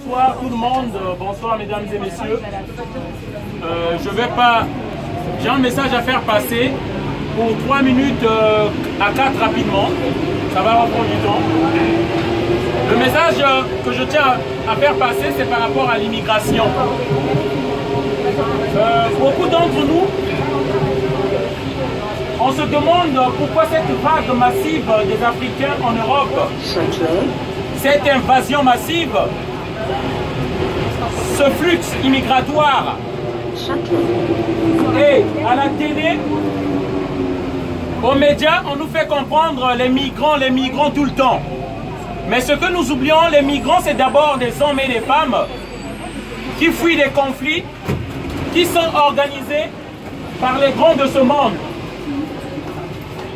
Bonsoir tout le monde, bonsoir mesdames et messieurs. J'ai un message à faire passer pour 3 minutes à 4 rapidement. Ça va reprendre du temps. Le message que je tiens à faire passer, c'est par rapport à l'immigration. Beaucoup d'entre nous, on se demande pourquoi cette vague massive des Africains en Europe, cette invasion massive, ce flux immigratoire. Et à la télé, aux médias, on nous fait comprendre les migrants tout le temps. Mais ce que nous oublions, les migrants, c'est d'abord des hommes et des femmes qui fuient des conflits, qui sont organisés par les grands de ce monde.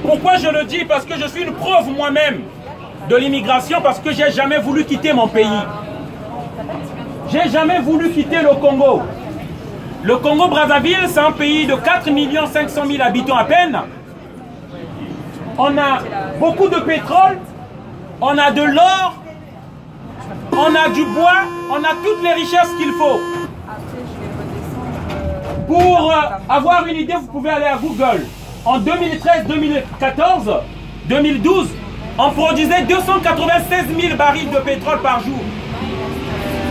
Pourquoi je le dis? Parce que je suis une preuve moi-même de l'immigration, parce que j'ai jamais voulu quitter mon pays. J'ai jamais voulu quitter le Congo. Le Congo-Brazzaville, c'est un pays de 4 500 000 habitants à peine. On a beaucoup de pétrole, on a de l'or, on a du bois, on a toutes les richesses qu'il faut. Pour avoir une idée, vous pouvez aller à Google. En 2013, 2014, 2012, on produisait 296 000 barils de pétrole par jour.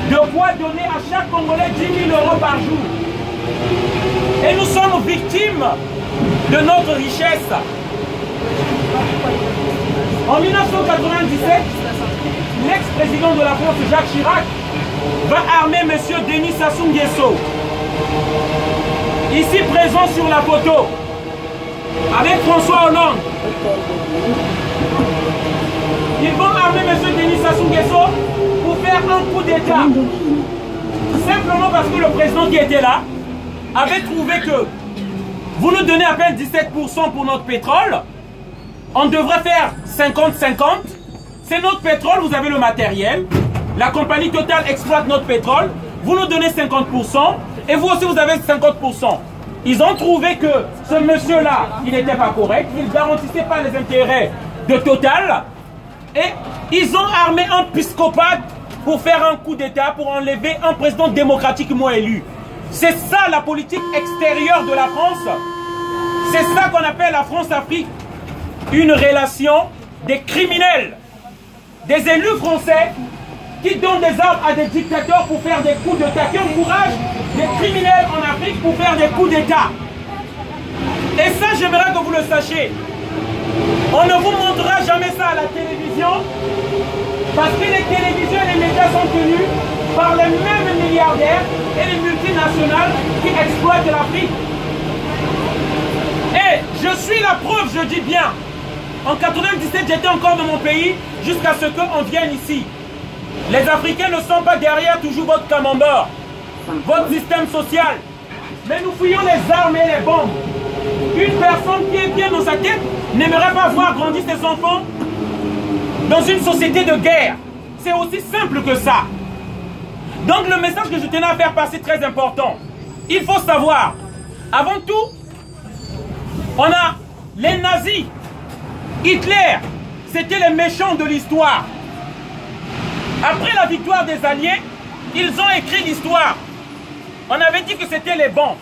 De quoi donner à chaque Congolais 10 000 € par jour. Et nous sommes victimes de notre richesse. En 1997, l'ex-président de la France, Jacques Chirac, va armer M. Denis Sassou Nguesso. Ici présent sur la photo, avec François Hollande. Ils vont armer M. Denis Sassou Nguesso pour faire un coup d'État. Simplement parce que le président qui était là avait trouvé que vous nous donnez à peine 17% pour notre pétrole, on devrait faire 50-50. C'est notre pétrole, vous avez le matériel. La compagnie Total exploite notre pétrole. Vous nous donnez 50% et vous aussi vous avez 50%. Ils ont trouvé que ce monsieur-là, il n'était pas correct. Il ne garantissait pas les intérêts de Total. Et ils ont armé un psychopathe pour faire un coup d'État, pour enlever un président démocratiquement élu. C'est ça la politique extérieure de la France. C'est ça qu'on appelle la France-Afrique. Une relation des criminels, des élus français qui donnent des armes à des dictateurs pour faire des coups d'État, qui encouragent des criminels en Afrique pour faire des coups d'État. Et ça, j'aimerais que vous le sachiez. On ne vous montrera jamais ça à la télévision, parce que les télévisions et les médias sont tenus par les mêmes milliardaires et les multinationales qui exploitent l'Afrique. Et je suis la preuve, je dis bien. En 97, j'étais encore dans mon pays jusqu'à ce qu'on vienne ici. Les Africains ne sont pas derrière toujours votre camembert, votre système social. Mais nous fouillons les armes et les bombes. Une personne qui est bien dans sa tête n'aimerait pas voir grandir ses enfants dans une société de guerre. C'est aussi simple que ça. Donc le message que je tenais à faire passer est très important. Il faut savoir, avant tout, on a les nazis. Hitler, c'était les méchants de l'histoire. Après la victoire des Alliés, ils ont écrit l'histoire. On avait dit que c'était les bons.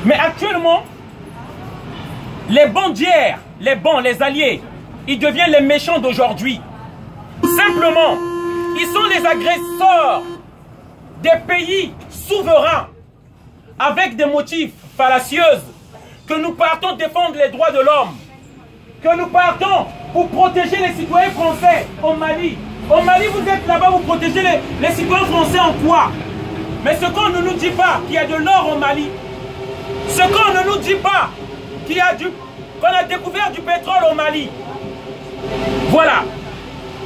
Mais actuellement, les bons d'hier, les bons, les Alliés, ils deviennent les méchants d'aujourd'hui. Simplement, ils sont les agresseurs des pays souverains avec des motifs fallacieux, que nous partons défendre les droits de l'homme, que nous partons pour protéger les citoyens français au Mali. Au Mali, vous êtes là-bas, vous protégez les citoyens français en quoi? Mais ce qu'on ne nous dit pas, qu'il y a de l'or au Mali, ce qu'on ne nous dit pas, qu'on a découvert du pétrole au Mali. Voilà.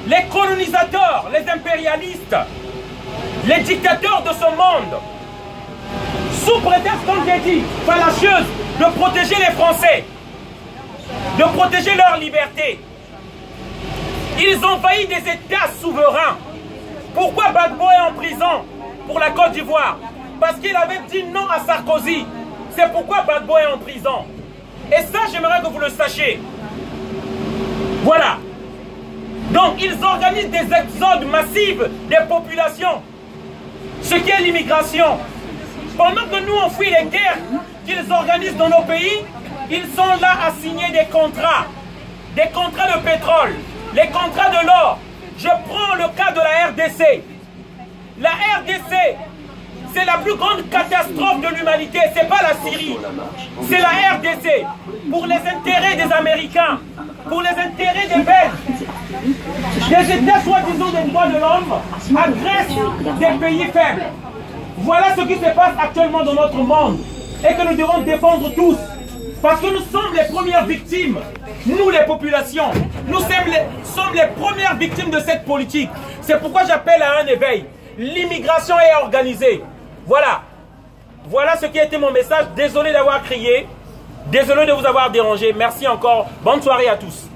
Les colonisateurs, les impérialistes, les dictateurs de ce monde, sous prétexte, comme j'ai dit, fallacieuse, de protéger les Français, de protéger leur liberté. Ils envahissent des États souverains. Pourquoi Gbagbo est en prison pour la Côte d'Ivoire? Parce qu'il avait dit non à Sarkozy. C'est pourquoi Gbagbo est en prison. Et ça, j'aimerais que vous le sachiez. Voilà. Donc, ils organisent des exodes massifs des populations. Ce qui est l'immigration. Pendant que nous, on fuit les guerres qu'ils organisent dans nos pays, ils sont là à signer des contrats de pétrole, les contrats de l'or. Je prends le cas de la RDC. La RDC, c'est la plus grande catastrophe de l'humanité. Ce n'est pas la Syrie, c'est la RDC. Pour les intérêts des Américains, pour les intérêts des Belges, des États soi-disant des droits de l'homme, agressent des pays faibles. Voilà ce qui se passe actuellement dans notre monde et que nous devons défendre tous. Parce que nous sommes les premières victimes, nous les populations, nous sommes les premières victimes de cette politique. C'est pourquoi j'appelle à un éveil. L'immigration est organisée. Voilà. Voilà ce qui a été mon message. Désolé d'avoir crié. Désolé de vous avoir dérangé. Merci encore. Bonne soirée à tous.